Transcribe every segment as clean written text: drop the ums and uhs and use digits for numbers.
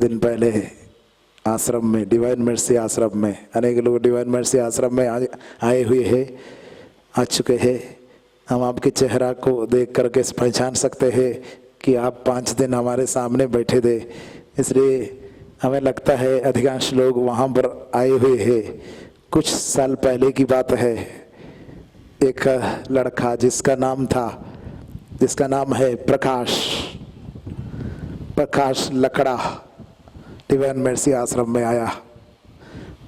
दिन पहले आश्रम में, डिवाइन मर्सी आश्रम में, अनेक लोग डिवाइन मर्सी आश्रम में आए हुए हैं, आ चुके हैं। हम आपके चेहरा को देख करके पहचान सकते हैं कि आप 5 दिन हमारे सामने बैठे थे, इसलिए हमें लगता है अधिकांश लोग वहाँ पर आए हुए हैं। कुछ साल पहले की बात है, एक लड़का जिसका नाम है प्रकाश लकड़ा, डिवाइन मर्सी आश्रम में आया।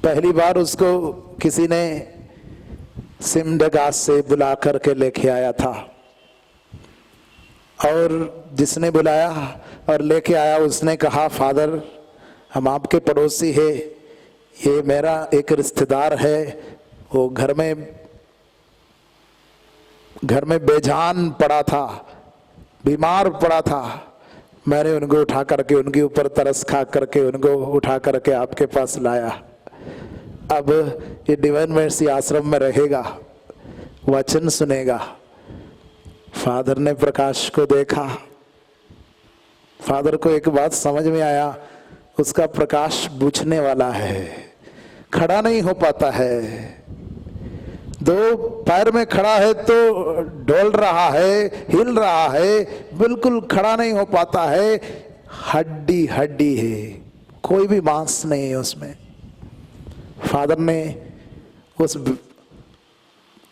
पहली बार उसको किसी ने सिमडेगास से बुला करके लेके आया था, और जिसने बुलाया और लेके आया उसने कहा, फादर हम आपके पड़ोसी है, ये मेरा एक रिश्तेदार है, वो घर में बेजान पड़ा था, बीमार पड़ा था, मैंने उनको उठा करके, उनके ऊपर तरस खा करके उनको उठा करके आपके पास लाया। अब ये डिवाइन मर्सी आश्रम में रहेगा, वचन सुनेगा। फादर ने प्रकाश को देखा, फादर को एक बात समझ में आया, उसका प्रकाश बुझने वाला है, खड़ा नहीं हो पाता है, 2 पैर में खड़ा है तो डोल रहा है, हिल रहा है, बिल्कुल खड़ा नहीं हो पाता है, हड्डी हड्डी है, कोई भी मांस नहीं है उसमें। फादर ने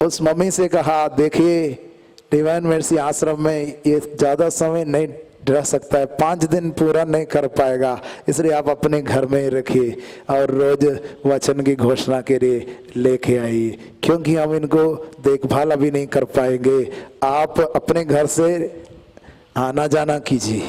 उस मम्मी से कहा, देखिए डिवाइन मर्सी आश्रम में ये ज़्यादा समय नहीं रह सकता है, 5 दिन पूरा नहीं कर पाएगा, इसलिए आप अपने घर में ही रखिए और रोज वचन की घोषणा के लिए लेके आइए, क्योंकि हम इनको देखभाल अभी नहीं कर पाएंगे। आप अपने घर से आना जाना कीजिए।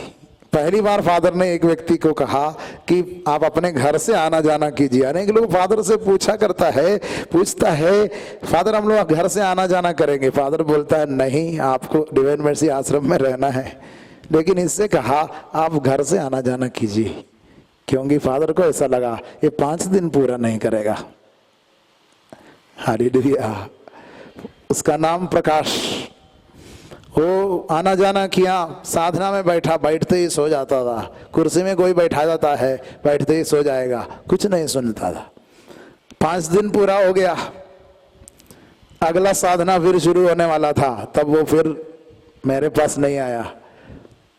पहली बार फादर ने एक व्यक्ति को कहा कि आप अपने घर से आना जाना कीजिए। अनेक लोग फादर से पूछता है फादर हम लोग घर से आना जाना करेंगे। फादर बोलता है नहीं, आपको डिवाइन मर्सी आश्रम में रहना है, लेकिन इससे कहा आप घर से आना जाना कीजिए, क्योंकि फादर को ऐसा लगा ये 5 दिन पूरा नहीं करेगा। हालेलुया। उसका नाम प्रकाश। वो आना जाना किया, साधना में बैठा, बैठते ही सो जाता था। कुर्सी में कोई बैठा जाता है, बैठते ही सो जाएगा, कुछ नहीं सुनता था। 5 दिन पूरा हो गया, अगला साधना फिर शुरू होने वाला था, तब वो फिर मेरे पास नहीं आया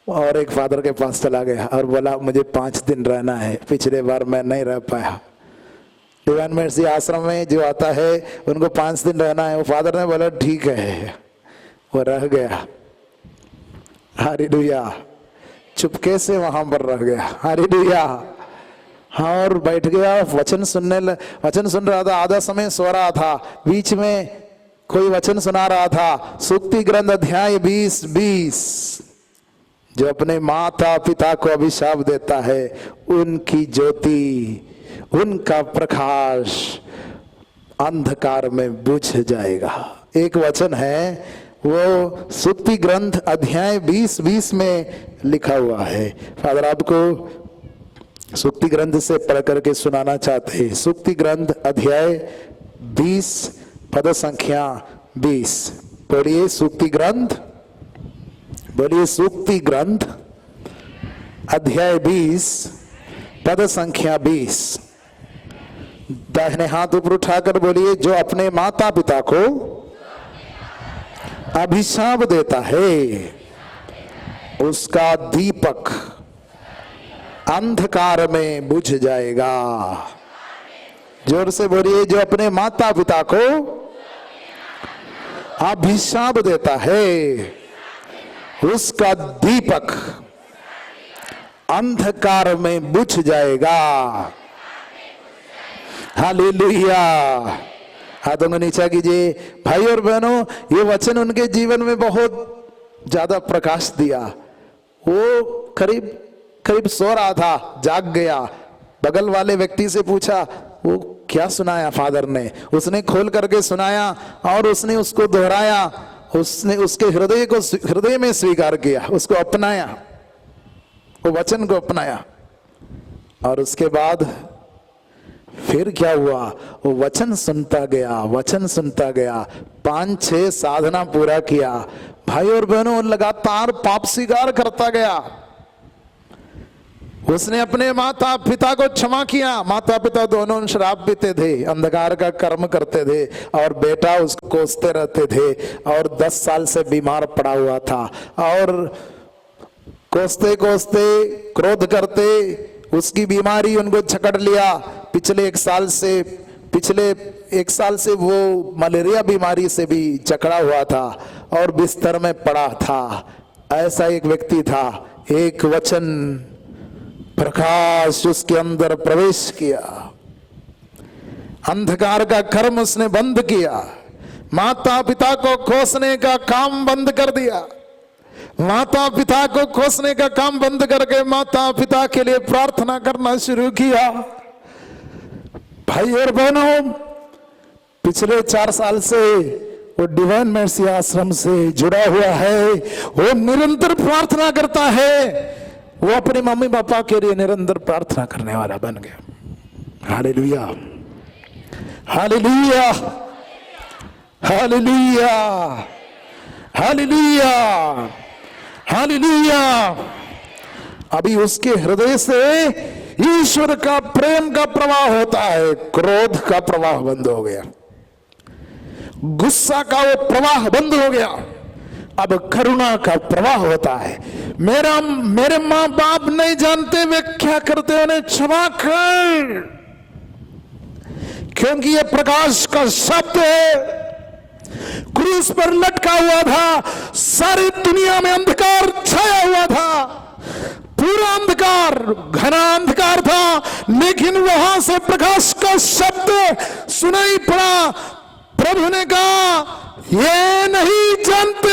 और एक फादर के पास चला गया और बोला मुझे 5 दिन रहना है, पिछले बार मैं नहीं रह पाया। डिवाइन मर्सी आश्रम में जो आता है उनको 5 दिन रहना है। वो फादर ने बोला ठीक है, वो रह गया। हालेलुया। चुपके से वहां पर रह गया। हालेलुया। हाँ, और बैठ गया, वचन सुन रहा था। आधा समय सो रहा था, बीच में कोई वचन सुना रहा था। सूक्ति ग्रंथ अध्याय 20 जो अपने माता पिता को अभिशाप देता है, उनकी ज्योति, उनका प्रकाश अंधकार में बुझ जाएगा। एक वचन है, वो सूक्ति ग्रंथ अध्याय 20 में लिखा हुआ है। फादर आपको सूक्ति ग्रंथ से पढ़ करके सुनाना चाहते हैं। सूक्ति ग्रंथ अध्याय 20 पद संख्या 20। पढ़िए सूक्ति ग्रंथ, बोलिए सूक्ति ग्रंथ अध्याय 20 पद संख्या 20। दाहिने हाथ ऊपर उठाकर बोलिए, जो अपने माता पिता को अभिशाप देता है उसका दीपक अंधकार में बुझ जाएगा। जोर से बोलिए, जो अपने माता पिता को अभिशाप देता है उसका दीपक अंधकार में बुझ जाएगा। हालेलुया। हाथों को नीचा कीजिए। भाई और बहनों, ये वचन उनके जीवन में बहुत ज्यादा प्रकाश दिया। वो करीब सो रहा था, जाग गया। बगल वाले व्यक्ति से पूछा, वो क्या सुनाया फादर ने? उसने खोल करके सुनाया और उसने उसको दोहराया। उसने उसके हृदय में स्वीकार किया, उसको अपनाया, वो वचन को अपनाया। और उसके बाद फिर क्या हुआ? वो वचन सुनता गया। 5-6 साधना पूरा किया। भाई और बहनों, लगातार पाप स्वीकार करता गया। उसने अपने माता पिता को क्षमा किया। माता पिता दोनों शराब पीते थे, अंधकार का कर्म करते थे, और बेटा उसको कोसते रहते थे, और 10 साल से बीमार पड़ा हुआ था, और कोसते कोसते क्रोध करते उसकी बीमारी उनको जकड़ लिया। पिछले एक साल से वो मलेरिया बीमारी से भी जकड़ा हुआ था और बिस्तर में पड़ा था। ऐसा एक व्यक्ति था। एक वचन प्रकाश उसके अंदर प्रवेश किया, अंधकार का कर्म उसने बंद किया, माता पिता को कोसने का काम बंद कर दिया। माता पिता को कोसने का काम बंद करके माता पिता के लिए प्रार्थना करना शुरू किया। भाई और बहनों, पिछले 4 साल से वो डिवाइन मर्सी आश्रम से जुड़ा हुआ है। वो निरंतर प्रार्थना करता है। वो अपने मम्मी पापा के लिए निरंतर प्रार्थना करने वाला बन गया। Hallelujah, hallelujah, hallelujah, hallelujah, hallelujah. अभी उसके हृदय से ईश्वर का प्रेम का प्रवाह होता है, क्रोध का प्रवाह बंद हो गया, गुस्सा का वो प्रवाह बंद हो गया, अब करुणा का प्रवाह होता है। मेरे मां बाप नहीं जानते वे क्या करते, उन्हें क्षमा कर, क्योंकि ये प्रकाश का शब्द है। क्रूस पर लटका हुआ था, सारी दुनिया में अंधकार छाया हुआ था, पूरा अंधकार, घना अंधकार था, लेकिन वहां से प्रकाश का शब्द सुनाई पड़ा। प्रभु ने कहा, ये नहीं जानते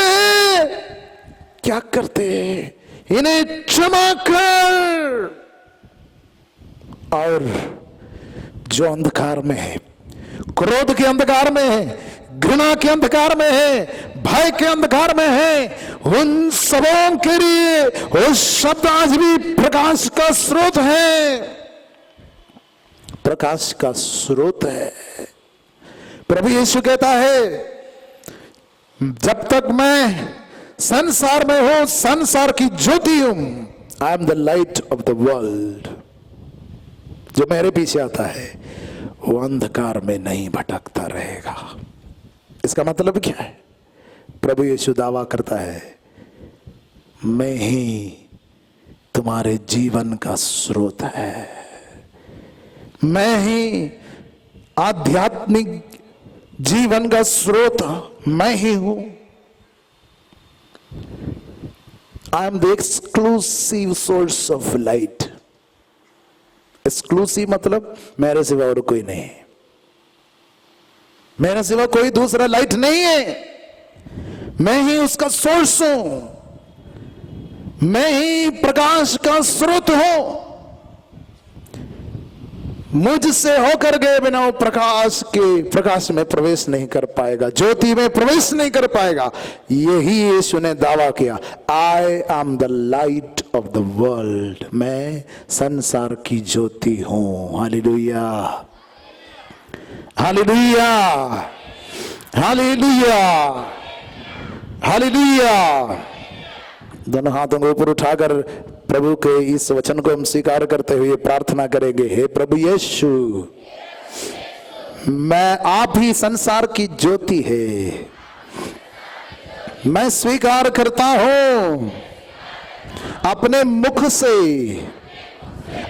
क्या करते, इन्हें क्षमा कर। और जो अंधकार में है, क्रोध के अंधकार में है, घृणा के अंधकार में है, भय के अंधकार में है, उन सबों के लिए वो शब्द आज भी प्रकाश का स्रोत है, प्रकाश का स्रोत है। प्रभु यीशु कहता है, जब तक मैं संसार में हूं, संसार की ज्योति हूं, I am the light of the world. जो मेरे पीछे आता है वो अंधकार में नहीं भटकता रहेगा। इसका मतलब क्या है? प्रभु यीशु दावा करता है, मैं ही तुम्हारे जीवन का स्रोत है, मैं ही आध्यात्मिक जीवन का स्रोत मैं ही हूं। I am the exclusive source of light. Exclusive मतलब मेरे सिवा और कोई नहीं, मेरे सिवा कोई दूसरा लाइट नहीं है, मैं ही उसका सोर्स हूं, मैं ही प्रकाश का स्रोत हूं। मुझसे होकर गए बिना वो प्रकाश में प्रवेश नहीं कर पाएगा, ज्योति में प्रवेश नहीं कर पाएगा। यही यीशु ने दावा किया, I am the light of the world. मैं संसार की ज्योति हूं। Hallelujah, hallelujah, hallelujah, hallelujah. दोनों हाथों को ऊपर उठाकर प्रभु के इस वचन को हम स्वीकार करते हुए प्रार्थना करेंगे, हे प्रभु यीशु, मैं आप ही संसार की ज्योति है, मैं स्वीकार करता हूं अपने मुख से,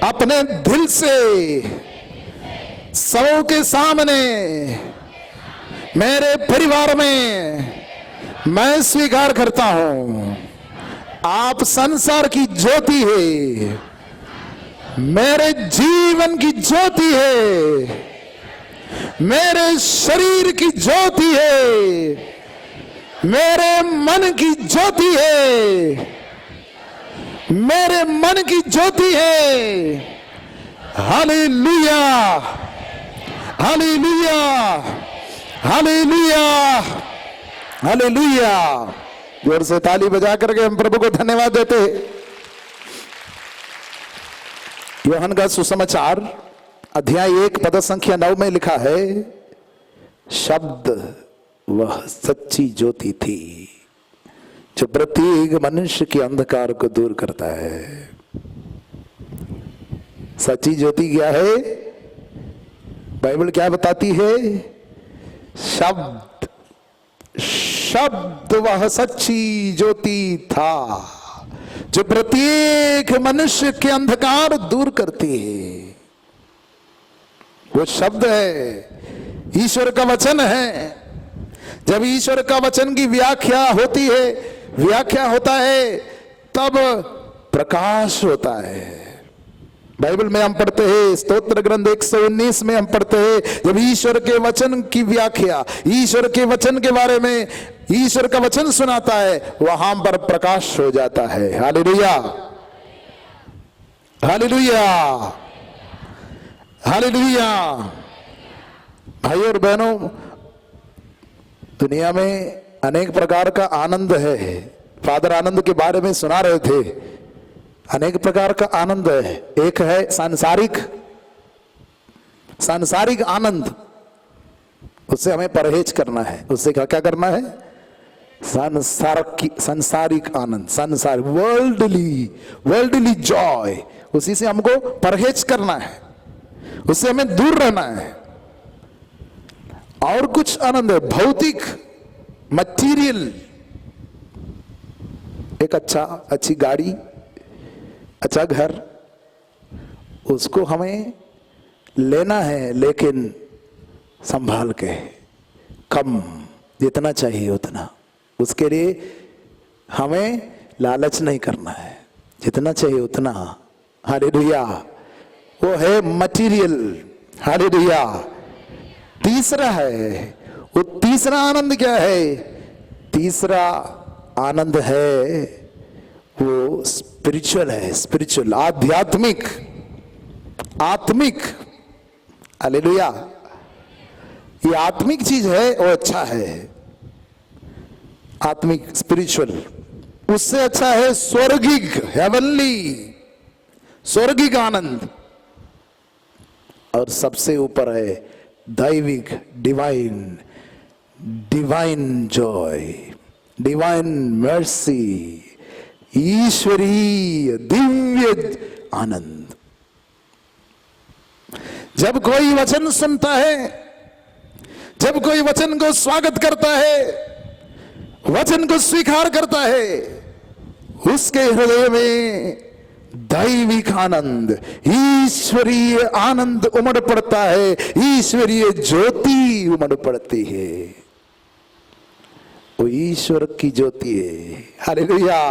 अपने दिल से, सबों के सामने, मेरे परिवार में मैं स्वीकार करता हूं, आप संसार की ज्योति है, मेरे जीवन की ज्योति है, मेरे शरीर की ज्योति है, मेरे मन की ज्योति है, मेरे मन की ज्योति है। Hallelujah, hallelujah, hallelujah, hallelujah. जोर से ताली बजा करके हम प्रभु को धन्यवाद देते हैं। यूहन्ना का सुसमाचार अध्याय 1 पद संख्या 9 में लिखा है, शब्द वह सच्ची ज्योति थी जो प्रत्येक मनुष्य के अंधकार को दूर करता है। सच्ची ज्योति क्या है? बाइबल क्या बताती है? शब्द, शब्द वह सच्ची ज्योति था जो प्रत्येक मनुष्य के अंधकार दूर करती है। वो शब्द है, ईश्वर का वचन है। जब ईश्वर का वचन की व्याख्या होती है, व्याख्या होता है, तब प्रकाश होता है। बाइबल में हम पढ़ते हैं, स्तोत्र ग्रंथ 119 में हम पढ़ते हैं, जब ईश्वर के वचन की व्याख्या, ईश्वर के वचन के बारे में ईश्वर का वचन सुनाता है, वहां पर प्रकाश हो जाता है। Hallelujah, hallelujah, hallelujah. भाइयों और बहनों, दुनिया में अनेक प्रकार का आनंद है। फादर आनंद के बारे में सुना रहे थे। अनेक प्रकार का आनंद है। एक है सांसारिक, सांसारिक आनंद, उससे हमें परहेज करना है। उससे क्या क्या करना है? सांसारिक आनंद, संसार, वर्ल्डली जॉय, उसी से हमको परहेज करना है, उससे हमें दूर रहना है। और कुछ आनंद है भौतिक, मटीरियल, एक अच्छी गाड़ी, अच्छा घर, उसको हमें लेना है, लेकिन संभाल के, कम, जितना चाहिए उतना। उसके लिए हमें लालच नहीं करना है, जितना चाहिए उतना। हालेलुया, वो है मटीरियल। हालेलुया। तीसरा है, वो तीसरा आनंद क्या है? तीसरा आनंद है वो स्पिरिचुअल है, स्पिरिचुअल, आध्यात्मिक, आत्मिक। हालेलुया। ये आत्मिक चीज है, वो अच्छा है, आत्मिक, स्पिरिचुअल। उससे अच्छा है स्वर्गिक, हेवनली, स्वर्गिक आनंद। और सबसे ऊपर है दैविक, divine, divine Joy, divine mercy, ईश्वरीय दिव्य आनंद। जब कोई वचन सुनता है, जब कोई वचन को स्वागत करता है, वचन को स्वीकार करता है, उसके हृदय में दैविक आनंद, ईश्वरीय आनंद उमड़ पड़ता है, ईश्वरीय ज्योति उमड़ पड़ती है। वो ईश्वर की ज्योति है। हालेलुया।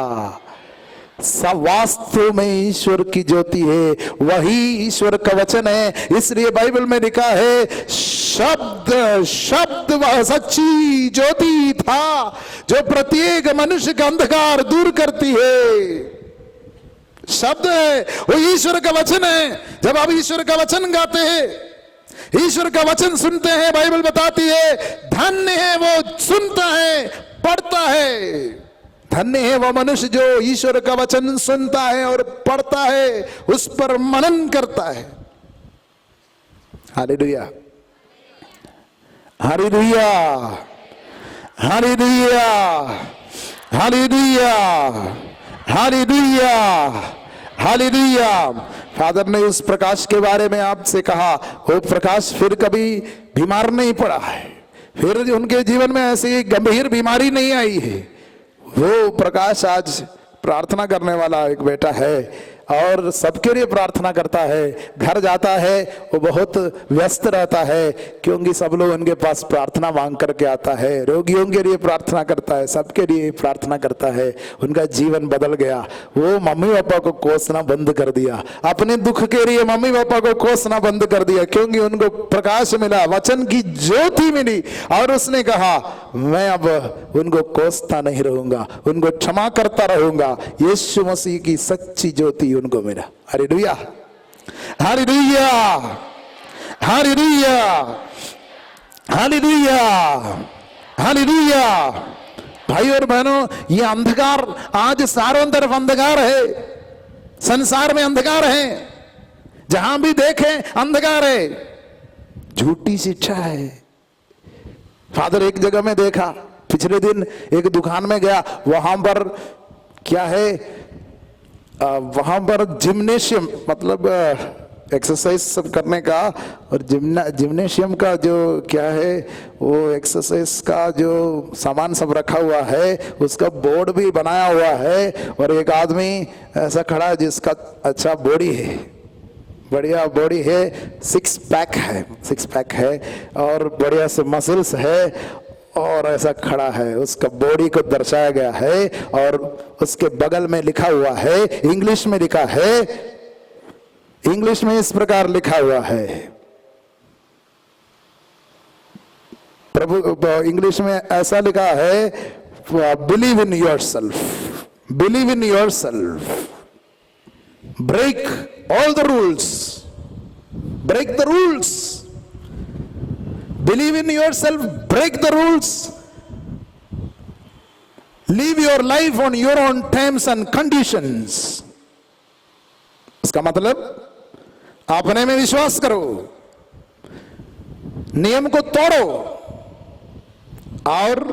सब वास्तव में ईश्वर की ज्योति है, वही ईश्वर का वचन है। इसलिए बाइबल में लिखा है, शब्द, शब्द वह सच्ची ज्योति था जो प्रत्येक मनुष्य का अंधकार दूर करती है। शब्द है, वो ईश्वर का वचन है। जब आप ईश्वर का वचन गाते हैं, ईश्वर का वचन सुनते हैं, बाइबल बताती है, धन्य है वो सुनता है, पढ़ता है। धन्य है वो मनुष्य जो ईश्वर का वचन सुनता है और पढ़ता है, उस पर मनन करता है। Hallelujah, hallelujah, hallelujah, hallelujah, hallelujah, hallelujah. Father ने उस प्रकाश के बारे में आपसे कहा, वो प्रकाश फिर कभी बीमार नहीं पड़ा है, फिर उनके जीवन में ऐसी गंभीर बीमारी नहीं आई है। वो प्रकाश आज प्रार्थना करने वाला एक बेटा है और सबके लिए प्रार्थना करता है। घर जाता है, वो बहुत व्यस्त रहता है, क्योंकि सब लोग उनके पास प्रार्थना मांग करके आता है। रोगियों के लिए प्रार्थना करता है, सबके लिए प्रार्थना करता है। उनका जीवन बदल गया। वो मम्मी पापा को कोसना बंद कर दिया, अपने दुख के लिए मम्मी पापा को कोसना बंद कर दिया, क्योंकि उनको प्रकाश मिला, वचन की ज्योति मिली। और उसने कहा, मैं अब उनको कोसता नहीं रहूंगा, उनको क्षमा करता रहूंगा। यीशु मसीह की सच्ची ज्योति उनको मिला। Hallelujah, hallelujah, hallelujah, hallelujah, hallelujah. भाई और बहनों, ये अंधकार आज चारों तरफ अंधकार है, संसार में अंधकार है, जहां भी देखें अंधकार है, झूठी शिक्षा है। फादर एक जगह में देखा, पिछले दिन एक दुकान में गया, वहां पर क्या है, वहां पर जिम्नेशियम, मतलब एक्सरसाइज सब करने का, और जिम्नेशियम का जो क्या है वो एक्सरसाइज का जो सामान सब रखा हुआ है, उसका बोर्ड भी बनाया हुआ है, और एक आदमी ऐसा खड़ा है जिसका अच्छा बॉडी है, बढ़िया बॉडी है, सिक्स पैक है और बढ़िया से मसल्स है, और ऐसा खड़ा है, उसका बॉडी को दर्शाया गया है, और उसके बगल में लिखा हुआ है, इंग्लिश में लिखा है, इंग्लिश में इस प्रकार लिखा हुआ है, प्रभु इंग्लिश में ऐसा लिखा है, believe in yourself, believe in yourself, break all the rules, break the rules, believe in yourself, break the rules, live your life on your own terms and conditions. इसका मतलब अपने में विश्वास करो, नियम को तोड़ो और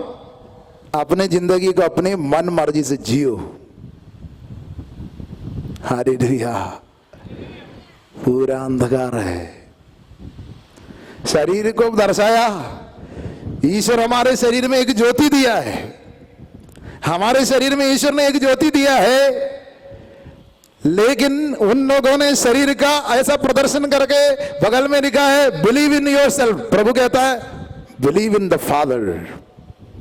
अपने जिंदगी को अपनी मन मर्जी से जियो। हालेलुया। पूरा अंधकार है, शरीर को दर्शाया, ईश्वर हमारे शरीर में एक ज्योति दिया है, हमारे शरीर में ईश्वर ने एक ज्योति दिया है, लेकिन उन लोगों ने शरीर का ऐसा प्रदर्शन करके बगल में लिखा है बिलीव इन योरसेल्फ। प्रभु कहता है बिलीव इन द फादर,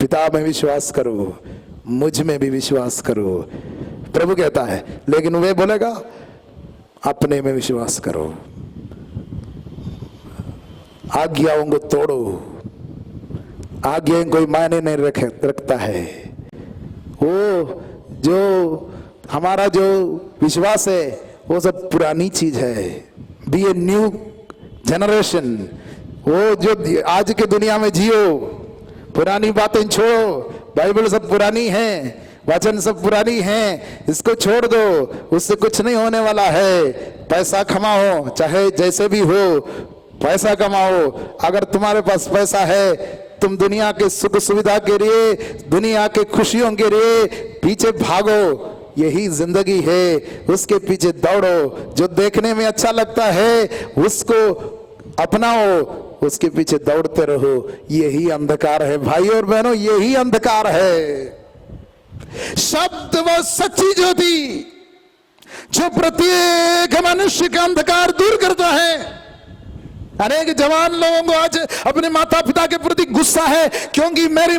पिता में विश्वास करो, मुझ में भी विश्वास करो, प्रभु कहता है। लेकिन वे बोलेगा अपने में विश्वास करो, आज्ञाओं को तोड़ो, आज्ञाएं कोई मायने नहीं रखता है। वो जो हमारा जो विश्वास है वो सब पुरानी चीज है। बी ए न्यू जनरेशन, वो जो आज के दुनिया में जियो, पुरानी बातें छोड़ो, बाइबल सब पुरानी है, वचन सब पुरानी हैं, इसको छोड़ दो, उससे कुछ नहीं होने वाला है। पैसा कमाओ, चाहे जैसे भी हो पैसा कमाओ, अगर तुम्हारे पास पैसा है तुम दुनिया के सुख सुविधा के लिए, दुनिया के खुशियों के लिए पीछे भागो, यही जिंदगी है, उसके पीछे दौड़ो, जो देखने में अच्छा लगता है उसको अपनाओ, उसके पीछे दौड़ते रहो। यही अंधकार है भाई और बहनों, यही अंधकार है। शब्द व सच्ची ज्योति जो प्रत्येक मनुष्य का अंधकार दूर करता है। अनेक जवान लोगों को आज अपने माता पिता के प्रति गुस्सा है, क्योंकि मेरे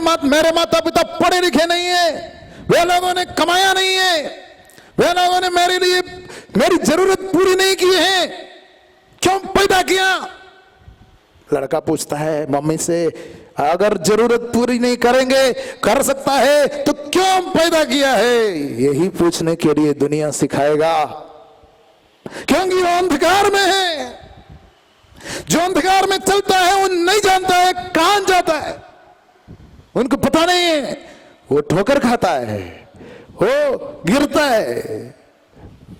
माता पिता पढ़े लिखे नहीं है, वे लोगों ने कमाया नहीं है, वे लोगों ने मेरे लिए मेरी जरूरत पूरी नहीं की है, क्यों पैदा किया। लड़का पूछता है मम्मी से, अगर जरूरत पूरी नहीं करेंगे, कर सकता है तो क्यों पैदा किया है। यही पूछने के लिए दुनिया सिखाएगा, क्योंकि वो अंधकार में है। जो अंधकार में चलता है वो नहीं जानता है कहां जाता है, उनको पता नहीं है, वो ठोकर खाता है, वो गिरता है,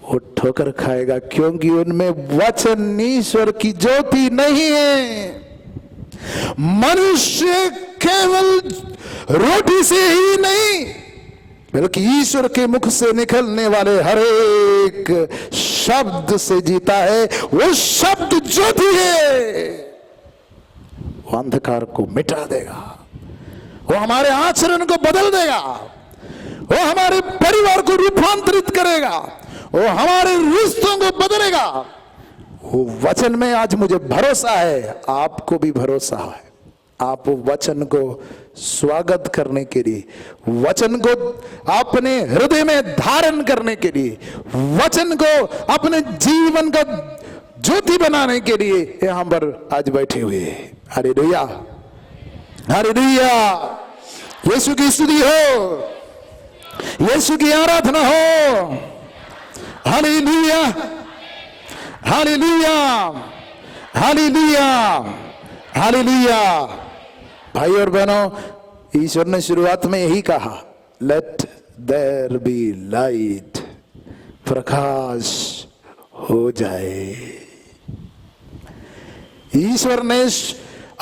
वो ठोकर खाएगा, क्योंकि उनमें वचन ईश्वर की ज्योति नहीं है। मनुष्य केवल रोटी से ही नहीं, बल्कि ईश्वर के मुख से निकलने वाले हर एक शब्द से जीता है। वो शब्द ज्योति है, वो अंधकार को मिटा देगा, वो हमारे आचरण को बदल देगा, वो हमारे परिवार को रूपांतरित करेगा, वो हमारे रिश्तों को बदलेगा। वो वचन में आज मुझे भरोसा है, आपको भी भरोसा है। आप वचन को स्वागत करने के लिए, वचन को अपने हृदय में धारण करने के लिए, वचन को अपने जीवन का ज्योति बनाने के लिए यहां पर आज बैठे हुए हैं। Hallelujah, hallelujah. यीशु की स्तुति हो, यीशु की आराधना हो। Hallelujah, hallelujah, hallelujah, hallelujah. भाई और बहनों, ईश्वर ने शुरुआत में यही कहा, लेट देयर बी लाइट, प्रकाश हो जाए। ईश्वर ने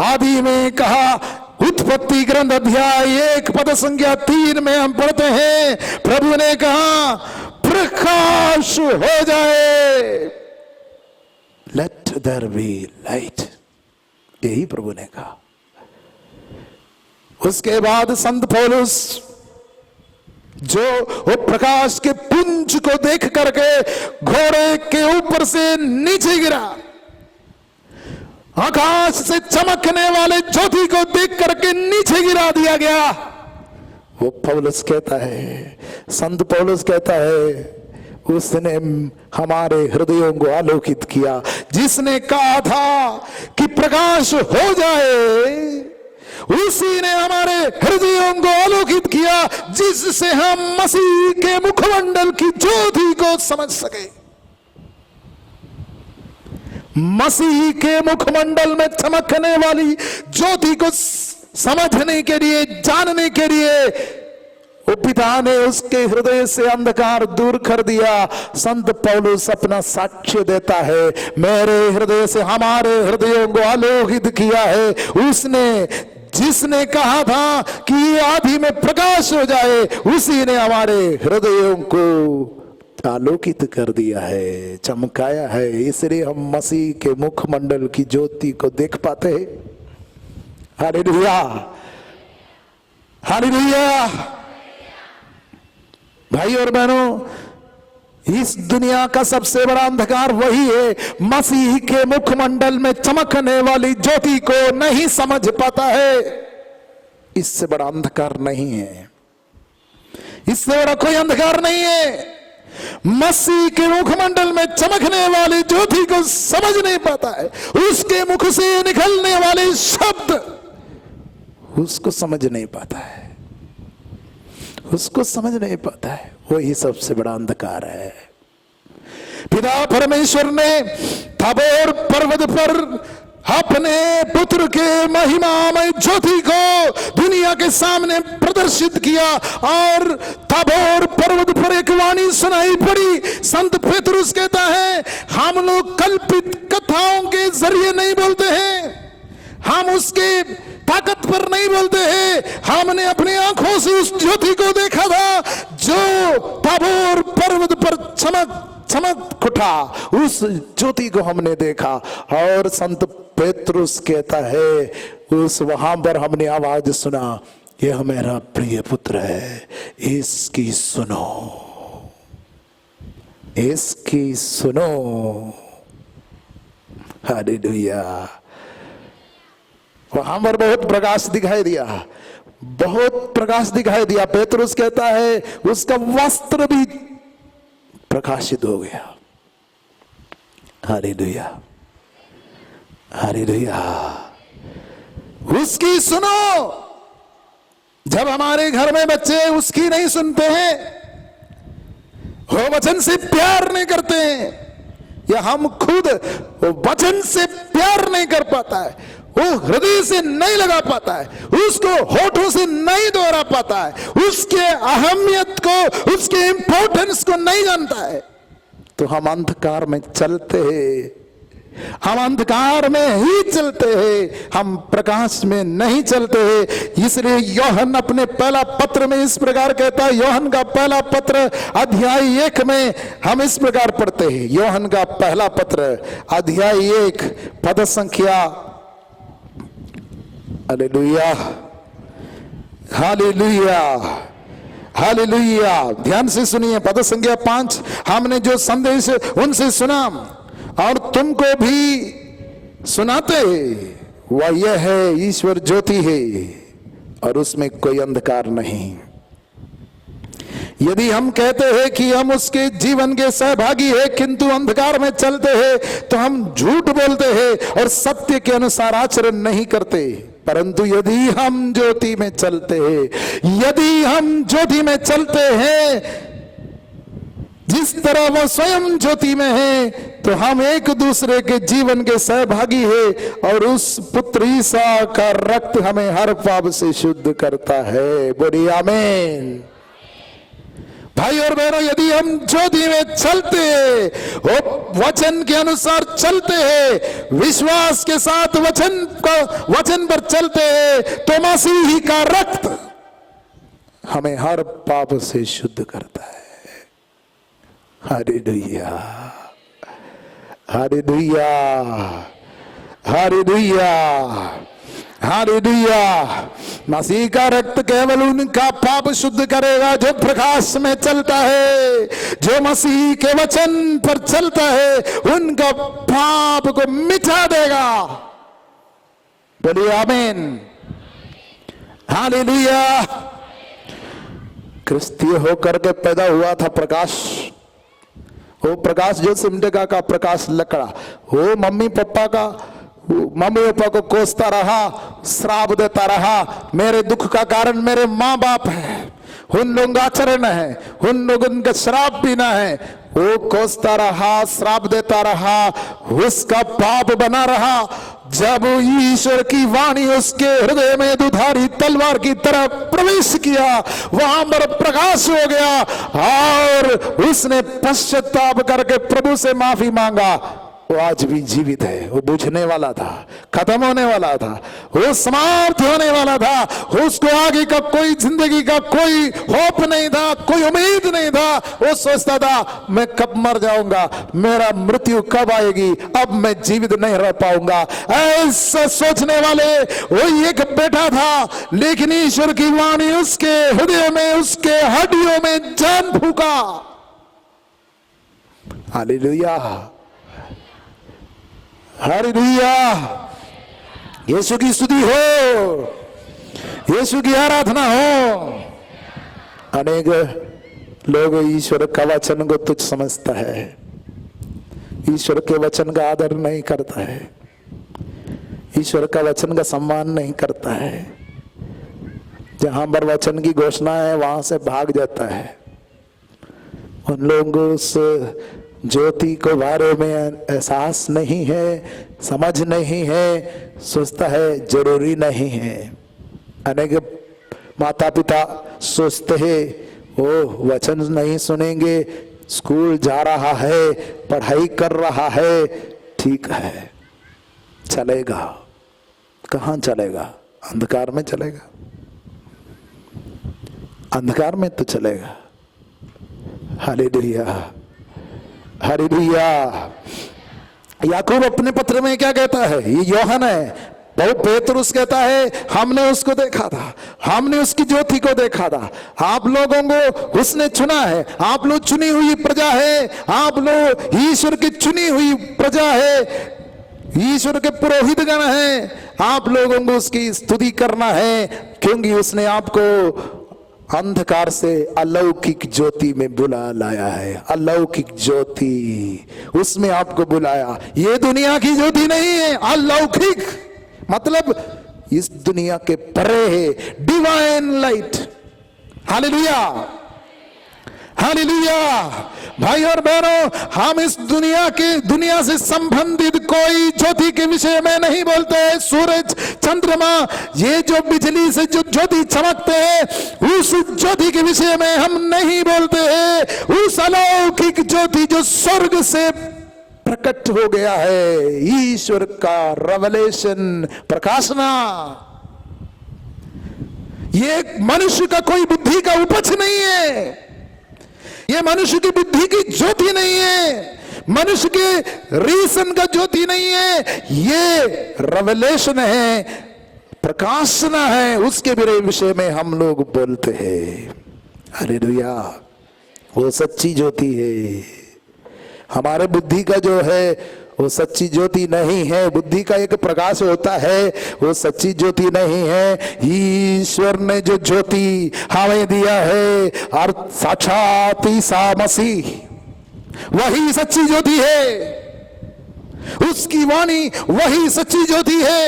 आदि में कहा, उत्पत्ति ग्रंथ अध्याय 1 पद संख्या 3 में हम पढ़ते हैं, प्रभु ने कहा प्रकाश हो जाए। लेट देयर बी लाइट, यही प्रभु ने कहा। उसके बाद संत पौलुस जो वो प्रकाश के पुंज को देख करके घोड़े के ऊपर से नीचे गिरा, आकाश से चमकने वाले ज्योति को देख करके नीचे गिरा दिया गया, वो पौलुस कहता है, संत पौलुस कहता है, उसने हमारे हृदयों को आलोकित किया। जिसने कहा था कि प्रकाश हो जाए, उसी ने हमारे हृदयों को आलोकित किया, जिससे हम मसीह के मुखमंडल की ज्योति को समझ सके। मसीह के मुखमंडल में चमकने वाली ज्योति को समझने के लिए, जानने के लिए वो पिता ने उसके हृदय से अंधकार दूर कर दिया। संत पौलुस अपना साक्ष्य देता है, मेरे हृदय से हमारे हृदयों को आलोकित किया है उसने। जिसने कहा था कि आदि में प्रकाश हो जाए, उसी ने हमारे हृदयों को आलोकित कर दिया है, चमकाया है। इसलिए हम मसीह के मुखमंडल की ज्योति को देख पाते हैं। Hallelujah, hallelujah. भाई और बहनों, इस दुनिया का सबसे बड़ा अंधकार वही है, मसीह के मुखमंडल में चमकने वाली ज्योति को नहीं समझ पाता है। इससे बड़ा अंधकार नहीं है, इससे बड़ा कोई अंधकार नहीं है। मसीह के मुखमंडल में चमकने वाली ज्योति को समझ नहीं पाता है, उसके मुख से निकलने वाले शब्द उसको समझ नहीं पाता है, उसको समझ नहीं पाता है। वही सबसे बड़ा अंधकार है। पिता परमेश्वर ने ताबोर पर्वत पर अपने पुत्र के महिमामय ज्योति को दुनिया के सामने प्रदर्शित किया, और ताबोर पर्वत पर एक वाणी सुनाई पड़ी। संत पेतरुस कहता है, हम लोग कल्पित कथाओं के जरिए नहीं बोलते हैं, हम उसके ताकत पर नहीं बोलते हैं, हमने अपनी आंखों से उस ज्योति को देखा था जो ताबोर पर्वत पर चमक उठा, उस ज्योति को हमने देखा। और संत पेतरुस कहता है, उस वहां पर हमने आवाज सुना, यह मेरा प्रिय पुत्र है, इसकी सुनो, इसकी सुनो। हालेलुया। वहां पर बहुत प्रकाश दिखाई दिया, बहुत प्रकाश दिखाई दिया। पेतरुस कहता है, उसका वस्त्र भी प्रकाशित हो गया। Hallelujah, hallelujah. उसकी सुनो। जब हमारे घर में बच्चे उसकी नहीं सुनते हैं, वो वचन से प्यार नहीं करते हैं, या हम खुद वो वचन से प्यार नहीं कर पाता है, वो हृदय से नहीं लगा पाता है, उसको होठों से नहीं दोहरा पाता है, उसके अहमियत को, उसके इंपॉर्टेंस को नहीं जानता है, तो हम अंधकार में चलते हैं, हम अंधकार में ही चलते हैं, हम प्रकाश में नहीं चलते हैं। इसलिए योहन अपने पहला पत्र में इस प्रकार कहता है, योहन का पहला पत्र अध्याय 1 में हम इस प्रकार पढ़ते हैं। योहन का पहला पत्र अध्याय 1 पद संख्या, हालेलुया, हालेलुया, हालेलुया। ध्यान से सुनिए, पद संख्या 5, हमने जो संदेश उनसे सुना और तुमको भी सुनाते हैं, वह यह है, ईश्वर ज्योति है और उसमें कोई अंधकार नहीं। यदि हम कहते हैं कि हम उसके जीवन के सहभागी हैं किंतु अंधकार में चलते हैं, तो हम झूठ बोलते हैं और सत्य के अनुसार आचरण नहीं करते। परंतु यदि हम ज्योति में चलते हैं, यदि हम ज्योति में चलते हैं जिस तरह वो स्वयं ज्योति में है, तो हम एक दूसरे के जीवन के सहभागी हैं, और उस पुत्र ईसा का रक्त हमें हर पाप से शुद्ध करता है। बोलिए आमीन। भाई और बहनों, यदि हम ज्योति में चलते हैं, वो वचन के अनुसार चलते हैं, विश्वास के साथ वचन पर चलते हैं, तो मसीह का रक्त हमें हर पाप से शुद्ध करता है। Hallelujah, hallelujah, hallelujah, hallelujah. मसीह का रक्त केवल उनका पाप शुद्ध करेगा जो प्रकाश में चलता है, जो मसीह के वचन पर चलता है, उनका पाप को मिटा देगा। बोलिए आमीन, हालेलुया। क्रिस्तीय होकर के पैदा हुआ था प्रकाश, वो प्रकाश जो सिमटेगा का प्रकाश लकड़ा, वो मम्मी पापा का, मम्मी पापा को कोसता रहा, श्राप देता रहा, मेरे दुख का कारण मेरे माँ बाप है, उन लोगों का आचरण है, उन लोगों का शराब पीना है, वो कोसता रहा, श्राप देता रहा, उसका पाप बना रहा। जब ईश्वर की वाणी उसके हृदय में दुधारी तलवार की तरह प्रवेश किया, वहां पर प्रकाश हो गया और उसने पश्चाताप करके प्रभु से माफी मांगा। वो आज भी जीवित है, वो बुझने वाला था, खत्म होने वाला था, वो समाप्त होने वाला था, उसको आगे का कोई जिंदगी का कोई होप नहीं था, कोई उम्मीद नहीं था। वो सोचता था मैं कब मर जाऊंगा, मेरा मृत्यु कब आएगी, अब मैं जीवित नहीं रह पाऊंगा। ऐसा सोचने वाले वो एक बेटा था, लेकिन ईश्वर की वाणी उसके हृदय में, उसके हड्डियों में जान फूका। Hallelujah, hallelujah. यीशु की स्तुति हो, यीशु की आराधना हो। अनेक लोग ईश्वर का वचन को तुच्छ समझता है, ईश्वर के वचन का आदर नहीं करता है, ईश्वर का वचन का सम्मान नहीं करता है। जहां पर वचन की घोषणा है वहां से भाग जाता है। उन लोगों को उस ज्योति को बारे में एहसास नहीं है, समझ नहीं है, सोचता है जरूरी नहीं है। अनेक माता पिता सोचते हैं वो वचन नहीं सुनेंगे, स्कूल जा रहा है, पढ़ाई कर रहा है, ठीक है चलेगा। कहाँ चलेगा? अंधकार में चलेगा, अंधकार में तो चलेगा। Hallelujah, hallelujah. याकूब अपने पत्र में क्या कहता है? ये यूहन्ना है, पेतरुस कहता है हमने उसको देखा था, हमने उसकी ज्योति को देखा था। आप लोगों को उसने चुना है, आप लोग चुनी हुई प्रजा है, आप लोग ईश्वर की चुनी हुई प्रजा है, ईश्वर के पुरोहित गण हैं। आप लोगों को उसकी स्तुति करना है, क्योंकि उसने आपको अंधकार से अलौकिक ज्योति में बुला लाया है। अलौकिक ज्योति, उसमें आपको बुलाया। ये दुनिया की ज्योति नहीं है, अलौकिक मतलब इस दुनिया के परे है, डिवाइन लाइट। Hallelujah, hallelujah. भाई और बहनों, हम इस दुनिया से संबंधित कोई ज्योति के विषय में नहीं बोलते हैं। सूरज, चंद्रमा, ये जो बिजली से जो ज्योति चमकते हैं, उस ज्योति के विषय में हम नहीं बोलते हैं। उस अलौकिक ज्योति जो स्वर्ग से प्रकट हो गया है, ईश्वर का रेवलेशन, प्रकाशना। ये मनुष्य का कोई बुद्धि का उपज नहीं है, ये मनुष्य की बुद्धि की ज्योति नहीं है, मनुष्य के रीजन का ज्योति नहीं है। ये रेवलेशन है, प्रकाशना है, उसके विषय में हम लोग बोलते हैं। हालेलुया, वो सच्ची ज्योति है। हमारे बुद्धि का जो है वो सच्ची ज्योति नहीं है। बुद्धि का एक प्रकाश होता है, वो सच्ची ज्योति नहीं है। ईश्वर ने जो ज्योति हमें दिया है, और साक्षात ईसा मसीह, वही सच्ची ज्योति है। उसकी वाणी वही सच्ची ज्योति है।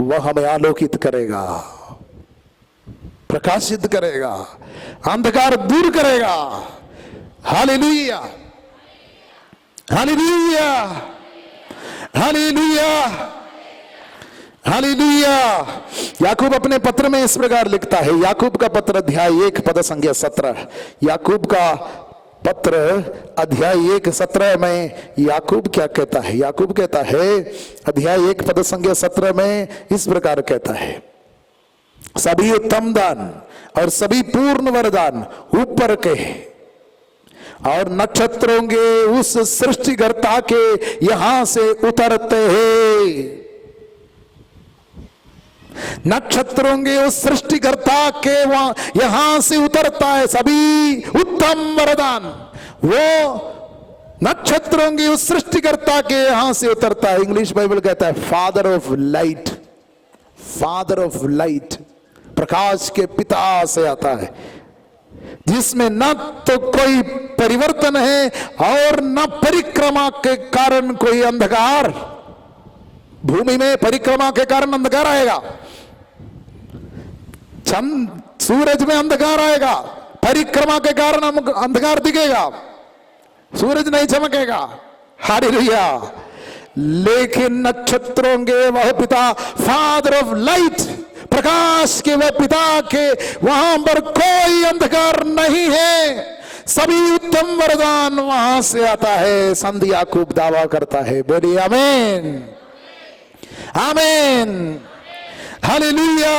वह हमें आलोकित करेगा, प्रकाशित करेगा, अंधकार दूर करेगा। Hallelujah, hallelujah, hallelujah, hallelujah. याकूब अपने पत्र में इस प्रकार लिखता है, याकूब का पत्र अध्याय 1 पद संख्या 17। याकूब का पत्र अध्याय 1:17 में याकूब क्या कहता है? याकूब कहता है अध्याय 1 पद संख्या 17 में इस प्रकार कहता है, सभी उत्तम दान और सभी पूर्ण वरदान ऊपर के और नक्षत्रों के उस सृष्टिकर्ता के यहां से उतरते हैं। नक्षत्रों के उस सृष्टिकर्ता के वहां यहां से उतरता है सभी उत्तम वरदान। वो नक्षत्रों की उस सृष्टिकर्ता के यहां से उतरता है। इंग्लिश बाइबल कहता है father of light, father of light, प्रकाश के पिता से आता है, जिसमें न तो कोई परिवर्तन है और न परिक्रमा के कारण कोई अंधकार। भूमि में परिक्रमा के कारण अंधकार आएगा, चंद सूरज में अंधकार आएगा, परिक्रमा के कारण अंधकार दिखेगा, सूरज नहीं चमकेगा। हालेलुया। लेकिन नक्षत्रों के वह पिता, फादर ऑफ लाइट, प्रकाश के वह पिता के वहां पर कोई अंधकार नहीं है, सभी उत्तम वरदान वहां से आता है। संत याकूब दावा करता है, बोलिए आमीन, आमीन, हालेलुया,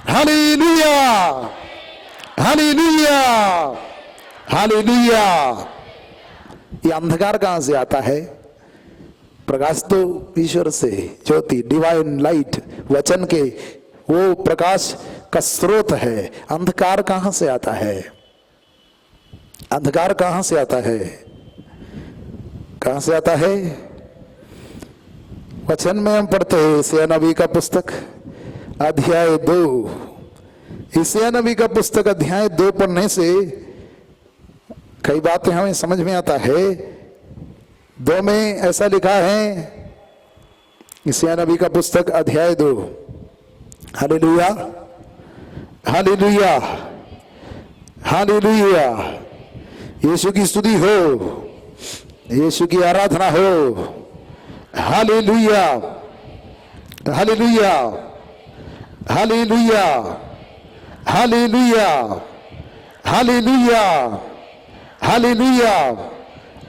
हालेलुया, हालेलुया, हालेलुया। ये अंधकार कहां से आता है? प्रकाश तो ईश्वर से, ज्योति, डिवाइन लाइट, वचन के वो प्रकाश का स्रोत है। अंधकार कहां से आता है? अंधकार कहां से आता है? कहां से आता है? वचन में हम पढ़ते हैं यशायाह नबी का पुस्तक अध्याय 2। यशायाह नबी का पुस्तक अध्याय 2 पढ़ने से कई बातें हमें समझ में आता है। 2 में ऐसा लिखा है, यशायाह नबी का पुस्तक अध्याय 2। Hallelujah, hallelujah, hallelujah. यीशु की स्तुति हो, यीशु की आराधना हो। Hallelujah, hallelujah, hallelujah, hallelujah, hallelujah, hallelujah,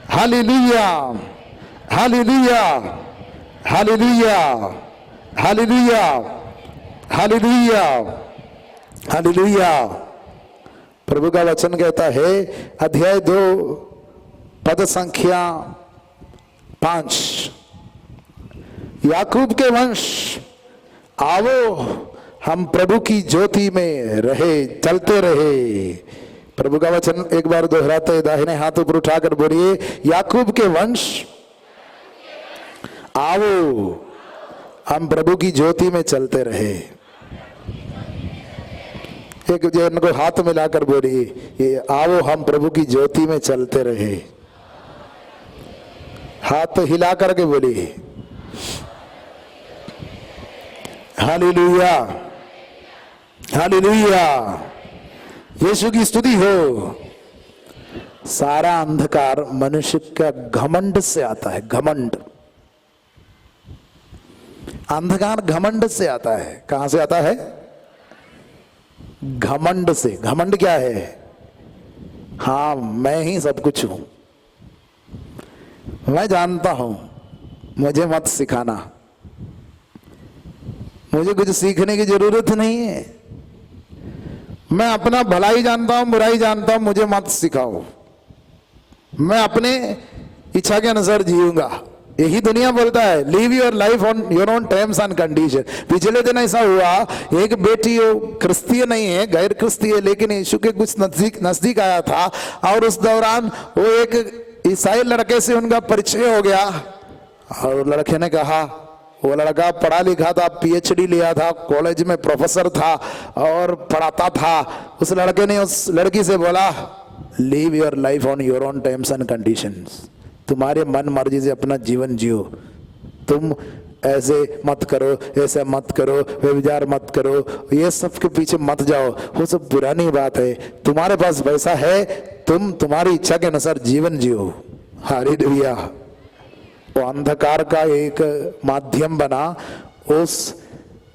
hallelujah, hallelujah, hallelujah, hallelujah, hallelujah, hallelujah. प्रभु का वचन कहता है, अध्याय 2 पद संख्या 5, याकूब के वंश आओ हम प्रभु की ज्योति में रहे, चलते रहे। प्रभु का वचन एक बार दोहराते, दाहिने हाथ ऊपर उठाकर बोलिए, याकूब के वंश आओ हम प्रभु की ज्योति में चलते रहे। एक जन को हाथ मिलाकर बोलिए, ये आओ हम प्रभु की ज्योति में चलते रहे। हाथ हिला करके बोलिए, हालेलुया, हालेलुया, यीशु की स्तुति हो। सारा अंधकार मनुष्य का घमंड से आता है। घमंड, अंधकार घमंड से आता है। कहां से आता है? घमंड से। घमंड क्या है? हाँ, मैं ही सब कुछ हूं, मैं जानता हूं, मुझे मत सिखाना, मुझे कुछ सीखने की जरूरत नहीं है, मैं अपना भलाई जानता हूं, बुराई जानता हूं, मुझे मत सिखाओ, मैं अपने इच्छा के अनुसार जीऊंगा। यही दुनिया बोलता है, live your life on your own terms and condition. पिछले दिन ऐसा हुआ, एक बेटी क्रिस्तीय नहीं है, गैर क्रिस्तीय, लेकिन यीशु के कुछ नजदीक आया था, और उस दौरान वो एक ईसाई लड़के से उनका परिचय हो गया, और लड़के ने कहा, वो लड़का पढ़ा लिखा था, PhD लिया था, कॉलेज में प्रोफेसर था और पढ़ाता था। उस लड़के ने उस लड़की से बोला, live your life on your own terms and conditions. तुम्हारे मन मर्जी से अपना जीवन जियो, तुम ऐसे मत करो, ऐसा मत करो, व्यभिचार मत करो, ये सब के पीछे मत जाओ, वो सब पुरानी बात है। तुम्हारे पास पैसा है, तुम तुम्हारी इच्छा के अनुसार जीवन जियो। हालेलुया। वो अंधकार का एक माध्यम बना उस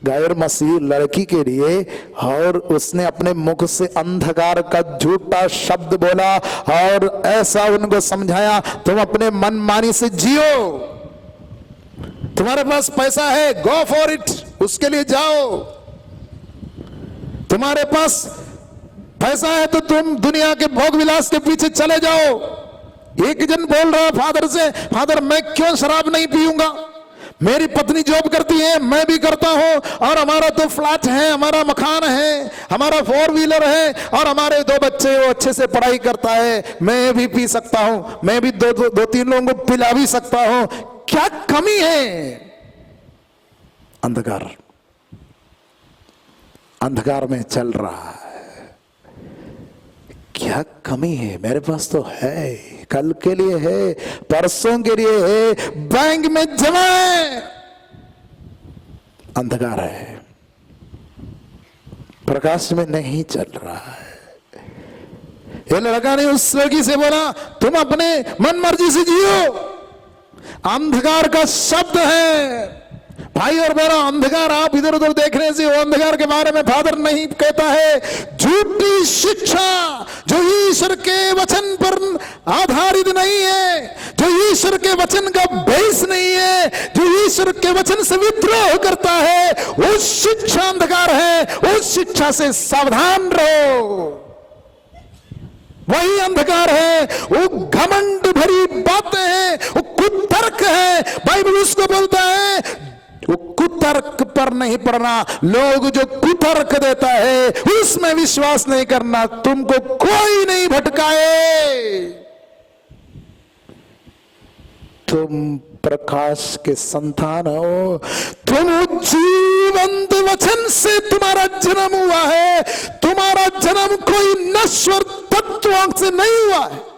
गैर मसीह लड़की के लिए, और उसने अपने मुख से अंधकार का झूठा शब्द बोला और ऐसा उनको समझाया, तुम अपने मनमानी से जियो, तुम्हारे पास पैसा है, गो फॉर इट, उसके लिए जाओ, तुम्हारे पास पैसा है तो तुम दुनिया के भोग विलास के पीछे चले जाओ। एक जन बोल रहा फादर से, फादर मैं क्यों शराब नहीं पीऊंगा, मेरी पत्नी जॉब करती है, मैं भी करता हूं, और हमारा तो फ्लैट है, हमारा मकान है, हमारा 4 व्हीलर है, और हमारे 2 बच्चे, वो अच्छे से पढ़ाई करता है, मैं भी पी सकता हूं, मैं भी दो 3 लोगों को पिला भी सकता हूं, क्या कमी है? अंधकार, अंधकार में चल रहा है। क्या कमी है? मेरे पास तो है, कल के लिए है, परसों के लिए है, बैंक में जमा है। अंधकार है, प्रकाश में नहीं चल रहा है। ये लड़का ने उस लड़की से बोला तुम अपने मन मर्जी से जियो। अंधकार का शब्द है भाई और मेरा। अंधकार आप इधर उधर देखने से वो अंधकार के बारे में फादर नहीं कहता है। झूठी शिक्षा जो ईश्वर के वचन पर आधारित नहीं है, जो ईश्वर के वचन का बेस नहीं है, जो ईश्वर के वचन से विद्रोह करता है, वो शिक्षा अंधकार है। उस शिक्षा से सावधान रहो, वही अंधकार है। वो घमंड भरी बातें हैं, वो कुतर्क है। बाइबल उसको बोलता है वो कुतर्क पर नहीं पड़ना। लोग जो कुतर्क देता है उसमें विश्वास नहीं करना। तुमको कोई नहीं भटकाए, तुम प्रकाश के संतान हो। तुम जीवंत वचन से तुम्हारा जन्म हुआ है। तुम्हारा जन्म कोई नश्वर तत्वों से नहीं हुआ है,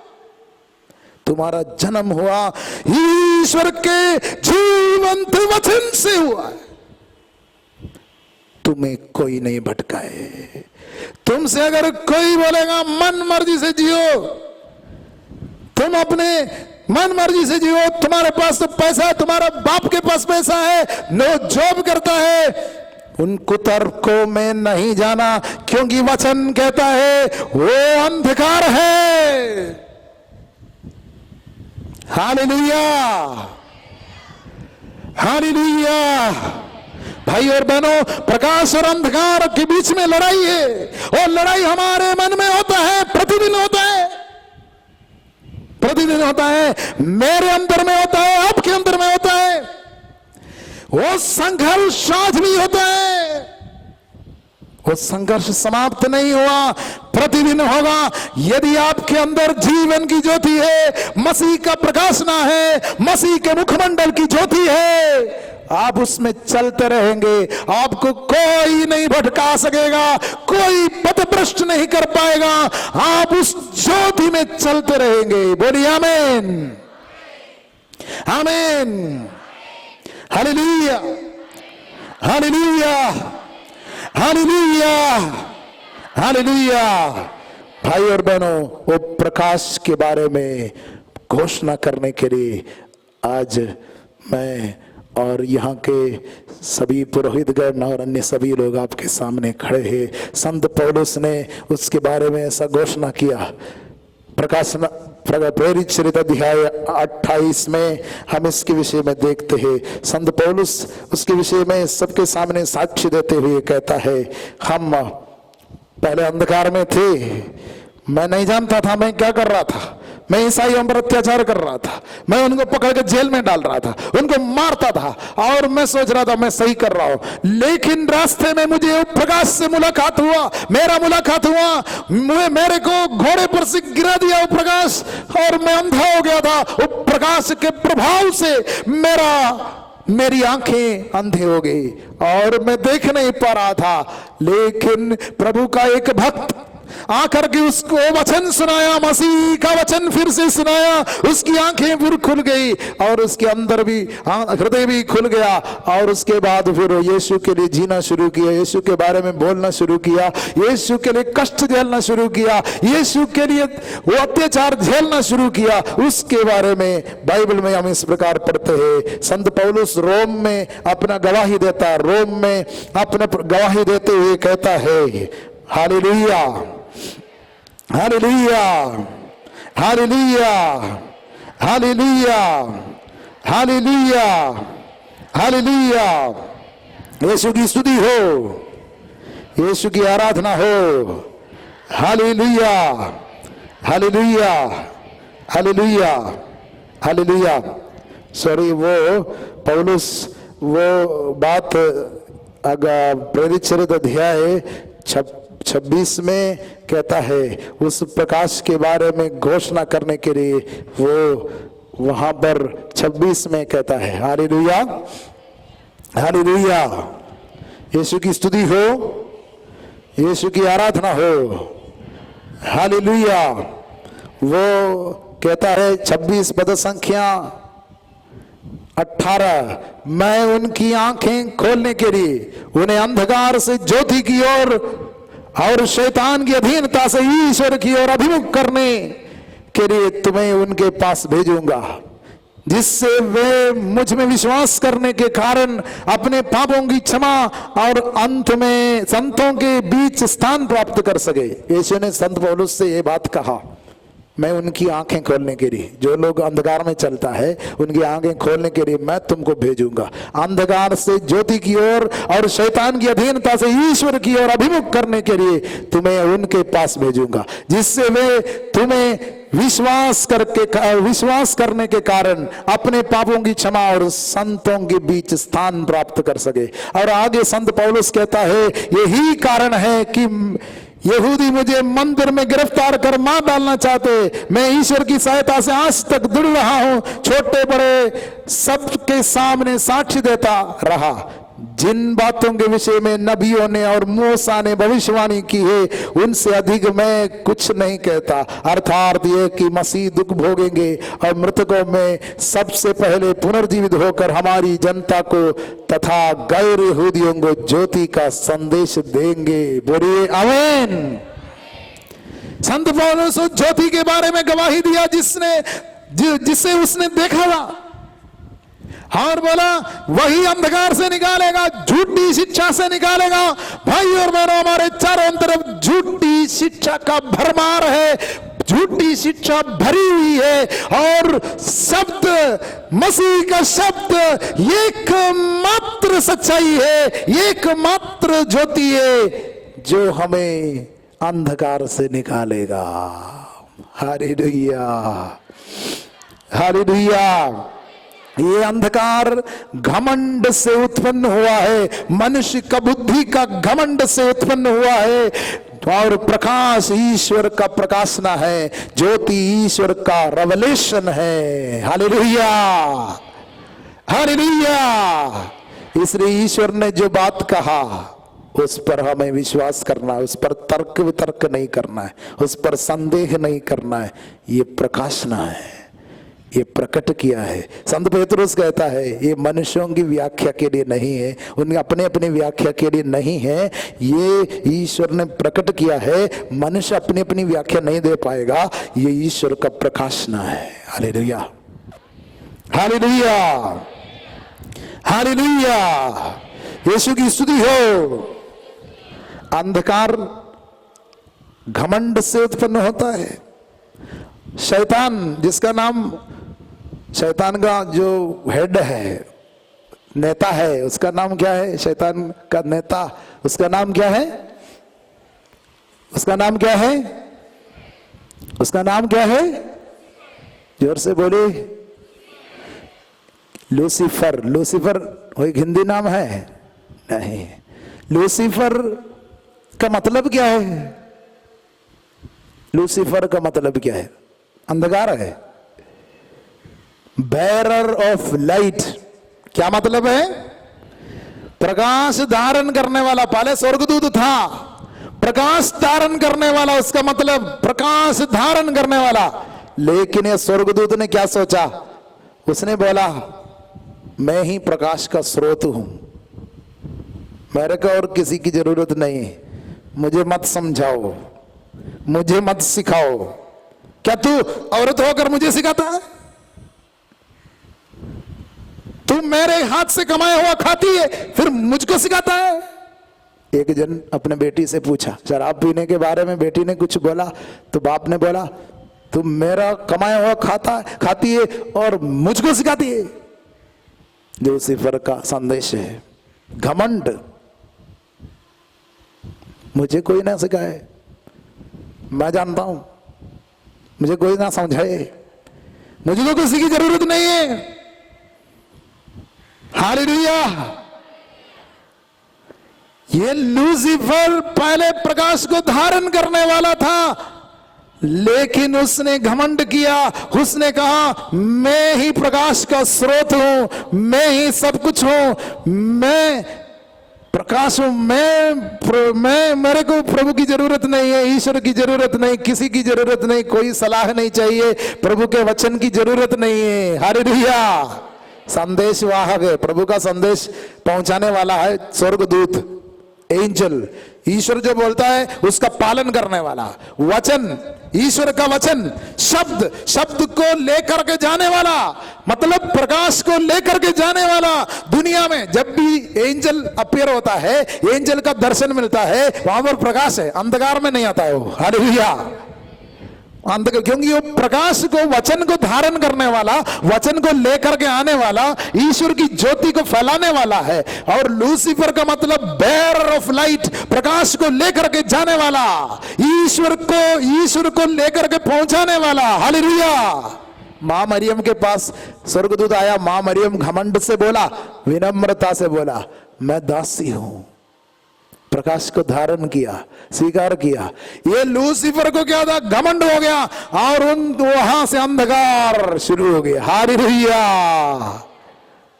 तुम्हारा जन्म हुआ ईश्वर के जीवंत वचन से हुआ है। तुम्हें कोई नहीं भटकाए। तुमसे अगर कोई बोलेगा मन मर्जी से जियो, तुम अपने मन मर्जी से जियो, तुम्हारे पास तो पैसा है, तुम्हारा बाप के पास पैसा है, नो जॉब करता है, उन कुतर्कों में नहीं जाना, क्योंकि वचन कहता है वो अंधकार है। Hallelujah, hallelujah. भाई और बहनों, प्रकाश और अंधकार के बीच में लड़ाई है, और लड़ाई हमारे मन में होता है, प्रतिदिन होता है, प्रतिदिन होता है, मेरे अंदर में होता है, आपके अंदर में होता है। वो संघर्ष आज भी होता है, वो संघर्ष समाप्त नहीं हुआ, प्रतिदिन होगा। यदि आपके अंदर जीवन की ज्योति है, मसीह का प्रकाशना है, मसीह के मुखमंडल की ज्योति है, आप उसमें चलते रहेंगे। आपको कोई नहीं भटका सकेगा, कोई पथभ्रष्ट नहीं कर पाएगा। आप उस ज्योति में चलते रहेंगे। बोलिए आमीन, आमीन, हालेलुया, हालेलुया, हालेलुया, हालेलुया। भाई और बहनों, वो प्रकाश के बारे में घोषणा करने के लिए आज मैं और यहाँ के सभी पुरोहितगण और अन्य सभी लोग आपके सामने खड़े हैं। संत पौलुस ने उसके बारे में ऐसा घोषणा किया। प्रकाशन प्रेरित चरित्र अध्याय 28 में हम इसके विषय में देखते हैं। संत पौलुस उसके विषय में सबके सामने साक्ष्य देते हुए कहता है, हम पहले अंधकार में थे, मैं नहीं जानता था मैं क्या कर रहा था, मैं ईसाइयों पर अत्याचार कर रहा था, मैं उनको पकड़ के जेल में डाल रहा था, उनको मारता था, और मैं सोच रहा था मैं सही कर रहा हूं। लेकिन रास्ते में मुझे प्रकाश से मुलाकात हुआ, मेरा मुलाकात हुआ, मेरे को घोड़े पर से गिरा दिया वो प्रकाश, और मैं अंधा हो गया था। वो प्रकाश के प्रभाव से मेरी आंखें अंधे हो गई और मैं देख नहीं पा रहा था। लेकिन प्रभु का एक भक्त आकर के उसको वचन सुनाया, मसीह का वचन फिर से सुनाया, उसकी आंखें फिर खुल गई और उसके अंदर भी हृदय भी खुल गया। और उसके बाद फिर यीशु के लिए जीना शुरू किया, यीशु के बारे में बोलना शुरू किया, यीशु के लिए कष्ट झेलना शुरू किया, यीशु के लिए वो अत्याचार झेलना शुरू किया। उसके बारे में बाइबल में हम इस प्रकार पढ़ते हैं। संत पौलुस रोम में अपना गवाही देता है, रोम में अपना गवाही देते हुए कहता है, hallelujah, hallelujah, hallelujah, hallelujah, hallelujah, hallelujah. यीशु की स्तुति हो, यीशु की आराधना हो। Hallelujah, hallelujah, hallelujah, hallelujah. Sorry, वो पौलुस वो बात अगर प्रेरित चरित्र अध्याय 26 में कहता है, उस प्रकाश के बारे में घोषणा करने के लिए वो वहां पर 26 में कहता है। Hallelujah, hallelujah. यीशु की स्तुति हो, यीशु की आराधना हो। हालेलुया। वो कहता है 26 पद संख्या 18, मैं उनकी आंखें खोलने के लिए उन्हें अंधकार से ज्योति की ओर और शैतान की अधीनता से ईश्वर की ओर अभिमुख करने के लिए तुम्हें उनके पास भेजूंगा, जिससे वे मुझ में विश्वास करने के कारण अपने पापों की क्षमा और अंत में संतों के बीच स्थान प्राप्त कर सके। यीशु ने संत पौलुस से ये बात कहा, मैं उनकी आंखें खोलने के लिए, जो लोग अंधकार में चलता है उनकी आंखें खोलने के लिए मैं तुमको भेजूंगा, अंधकार से ज्योति की ओर और शैतान की अधीनता से ईश्वर की ओर अभिमुख करने के लिए तुम्हें उनके पास भेजूंगा, जिससे वे तुम्हें विश्वास करने के कारण अपने पापों की क्षमा और संतों के बीच स्थान प्राप्त कर सके। और आगे संत पौलुस कहता है, यही कारण है कि यहूदी मुझे मंदिर में गिरफ्तार कर मार डालना चाहते, मैं ईश्वर की सहायता से आज तक दुड़ रहा हूं, छोटे बड़े सबके सामने साक्ष्य देता रहा। जिन बातों के विषय में नबियों ने और मूसा ने भविष्यवाणी की है, उनसे अधिक मैं कुछ नहीं कहता, अर्थात ये कि मसीह दुख भोगेंगे और मृतकों में सबसे पहले पुनर्जीवित होकर हमारी जनता को तथा गैर यहूदियों को ज्योति का संदेश देंगे। बोलिए आमीन। संत पौलुस ज्योति के बारे में गवाही दिया जिसे उसने देखा था, और बोला वही अंधकार से निकालेगा, झूठी शिक्षा से निकालेगा। भाई और बहनों, हमारे चारों तरफ झूठी शिक्षा का भरमार है, झूठी शिक्षा भरी हुई है, और शब्द, मसीह का शब्द एकमात्र सच्चाई है, एकमात्र ज्योति है जो हमें अंधकार से निकालेगा। Hallelujah, hallelujah. ये अंधकार घमंड से उत्पन्न हुआ है, मनुष्य का बुद्धि का घमंड से उत्पन्न हुआ है, और प्रकाश ईश्वर का प्रकाशना है, ज्योति ईश्वर का रेवलेशन है। Hallelujah, hallelujah. इसलिए ईश्वर ने जो बात कहा उस पर हमें विश्वास करना है, उस पर तर्क वितर्क नहीं करना है, उस पर संदेह नहीं करना है। ये प्रकाशना है, ये प्रकट किया है। संत पेतरुस कहता है ये मनुष्यों की व्याख्या के लिए नहीं है, उनके अपने अपने व्याख्या के लिए नहीं है, ये ईश्वर ने प्रकट किया है। मनुष्य अपनी अपनी व्याख्या नहीं दे पाएगा, ये ईश्वर का प्रकाशना है। Hallelujah, hallelujah, hallelujah. यीशु की स्तुति हो। अंधकार घमंड से उत्पन्न होता है। शैतान, जिसका नाम, शैतान का जो हेड है, नेता है, उसका नाम क्या है? शैतान का नेता, उसका नाम क्या है? उसका नाम क्या है? उसका नाम क्या है? जोर से बोले। लूसीफर। लूसीफर कोई हिंदी नाम है? नहीं। लूसीफर का मतलब क्या है? लूसीफर का मतलब क्या है? अंधकार है, बेरर ऑफ लाइट। क्या मतलब है? प्रकाश धारण करने वाला। पहले स्वर्गदूत था, प्रकाश धारण करने वाला, उसका मतलब प्रकाश धारण करने वाला। लेकिन ये स्वर्गदूत ने क्या सोचा? उसने बोला मैं ही प्रकाश का स्रोत हूं, मेरे को और किसी की जरूरत नहीं, मुझे मत समझाओ, मुझे मत सिखाओ। क्या तू औरत होकर मुझे सिखाता है? तू मेरे हाथ से कमाया हुआ खाती है, फिर मुझको सिखाता है? एक जन अपने बेटी से पूछा, शराब पीने के बारे में बेटी ने कुछ बोला तो बाप ने बोला तू मेरा कमाया हुआ खाती है और मुझको सिखाती है। लूसीफर का संदेश है घमंड। मुझे कोई ना सिखाए, मैं जानता हूं, मुझे कोई ना समझाए, मुझे तो किसी की जरूरत नहीं है। हालेलुया। ये लूसीफर पहले प्रकाश को धारण करने वाला था, लेकिन उसने घमंड किया। उसने कहा मैं ही प्रकाश का स्रोत हूं, मैं ही सब कुछ हूं, मैं प्रकाश हूं, मैं मेरे को प्रभु की जरूरत नहीं है, ईश्वर की जरूरत नहीं, किसी की जरूरत नहीं, कोई सलाह नहीं चाहिए, प्रभु के वचन की जरूरत नहीं है। हालेलुया। संदेश वाहक है, प्रभु का संदेश पहुंचाने वाला है स्वर्गदूत, एंजल। ईश्वर जो बोलता है उसका पालन करने वाला, वचन, ईश्वर का वचन, शब्द, शब्द को लेकर के जाने वाला, मतलब प्रकाश को लेकर के जाने वाला। दुनिया में जब भी एंजल अपीयर होता है, एंजल का दर्शन मिलता है, वहां पर प्रकाश है, अंधकार में नहीं आता है वो। हालेलुया। क्योंकि वो प्रकाश को, वचन को धारण करने वाला, वचन को लेकर के आने वाला, ईश्वर की ज्योति को फैलाने वाला है। और लूसीफर का मतलब बेयरर ऑफ लाइट, प्रकाश को लेकर के जाने वाला, ईश्वर को लेकर के पहुंचाने वाला। हालेलुया। मां मरियम के पास स्वर्गदूत आया, मां मरियम घमंड से बोला, विनम्रता से बोला, मैं दासी हूं। प्रकाश को धारण किया, स्वीकार किया। ये लूसीफर को क्या था, घमंड हो गया, और वहां से अंधकार शुरू हो गया। हालेलुया।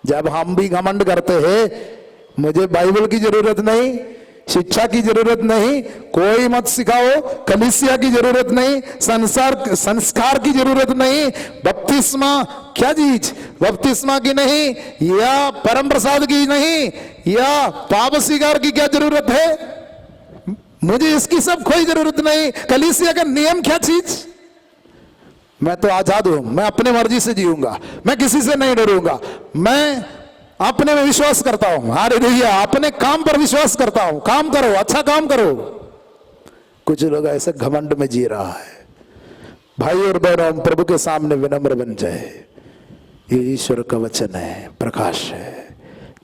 जब हम भी घमंड करते हैं, मुझे बाइबल की जरूरत नहीं, शिक्षा की जरूरत नहीं, कोई मत सिखाओ, कलीसिया की जरूरत नहीं, संस्कार की जरूरत नहीं, बपतिस्मा क्या चीज, बपतिस्मा की नहीं, या परम प्रसाद की नहीं, या पाप स्वीकार की क्या जरूरत है? मुझे इसकी सब कोई जरूरत नहीं। कलीसिया का नियम क्या चीज? मैं तो आजाद हूं, मैं अपने मर्जी से जीऊंगा, मैं किसी से नहीं डरूंगा, मैं अपने में विश्वास करता हूं। हालेलुया। अपने काम पर विश्वास करता हूं, काम करो, अच्छा काम करो। कुछ लोग ऐसे घमंड में जी रहा है। भाई और बहनों, हम प्रभु के सामने विनम्र बन जाए। ये ईश्वर का वचन है, प्रकाश है।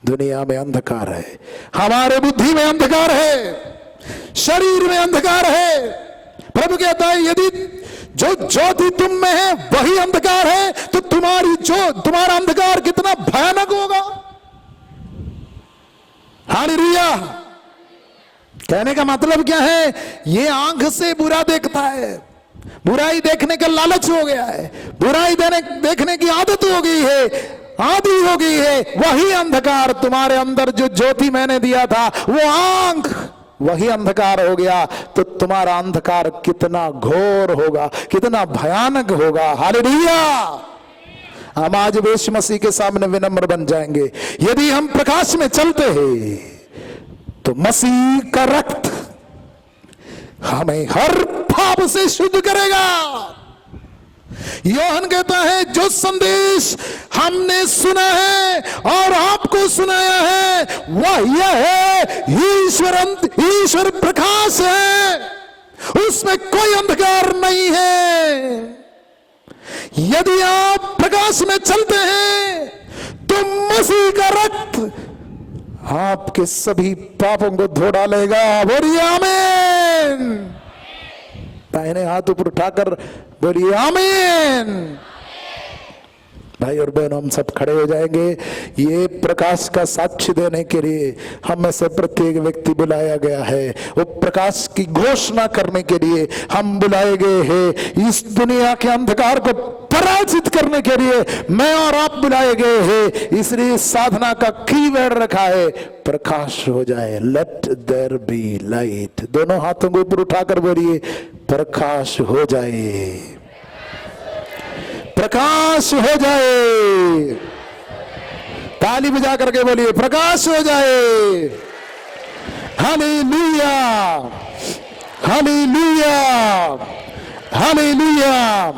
दुनिया में अंधकार है, हमारे बुद्धि में अंधकार है, शरीर में अंधकार है। प्रभु कहता है यदि जो ज्योति तुम में है वही अंधकार है, तो तुम्हारा अंधकार कितना भयानक होगा। हालेलुया। कहने का मतलब क्या है? ये आंख से बुरा देखता है, बुराई देखने का लालच हो गया है, बुराई देखने की आदत हो गई है, आदि हो गई है। वही अंधकार तुम्हारे अंदर, जो ज्योति मैंने दिया था, वो आंख, वही अंधकार हो गया। तो तुम्हारा अंधकार कितना घोर होगा, कितना भयानक होगा। हालेलुया। हम आज यीशु मसीह के सामने विनम्र बन जाएंगे। यदि हम प्रकाश में चलते हैं तो मसीह का रक्त हमें हर पाप से शुद्ध करेगा। योहन कहता है जो संदेश हमने सुना है और आपको सुनाया है, वह यह है, ईश्वर प्रकाश है, उसमें कोई अंधकार नहीं है। यदि आप प्रकाश में चलते हैं तो मसीह का रक्त आपके सभी पापों को धो डालेगा। बोलिए आमीन। दाहिने हाथ ऊपर उठाकर बोलिए आमीन। भाई और बहनों, हम सब खड़े हो जाएंगे। ये प्रकाश का साक्ष्य देने के लिए हम में से प्रत्येक व्यक्ति बुलाया गया है। वो प्रकाश की घोषणा करने के लिए हम बुलाए गए हैं। इस दुनिया के अंधकार को पराजित करने के लिए मैं और आप बुलाए गए हैं। इसलिए साधना का कीवर्ड रखा है, प्रकाश हो जाए। Let there be light. दोनों हाथों को ऊपर उठाकर बोलिए, प्रकाश हो जाए, प्रकाश हो जाए। ताली बजा करके बोलिए, प्रकाश हो जाए। Hallelujah, hallelujah, hallelujah.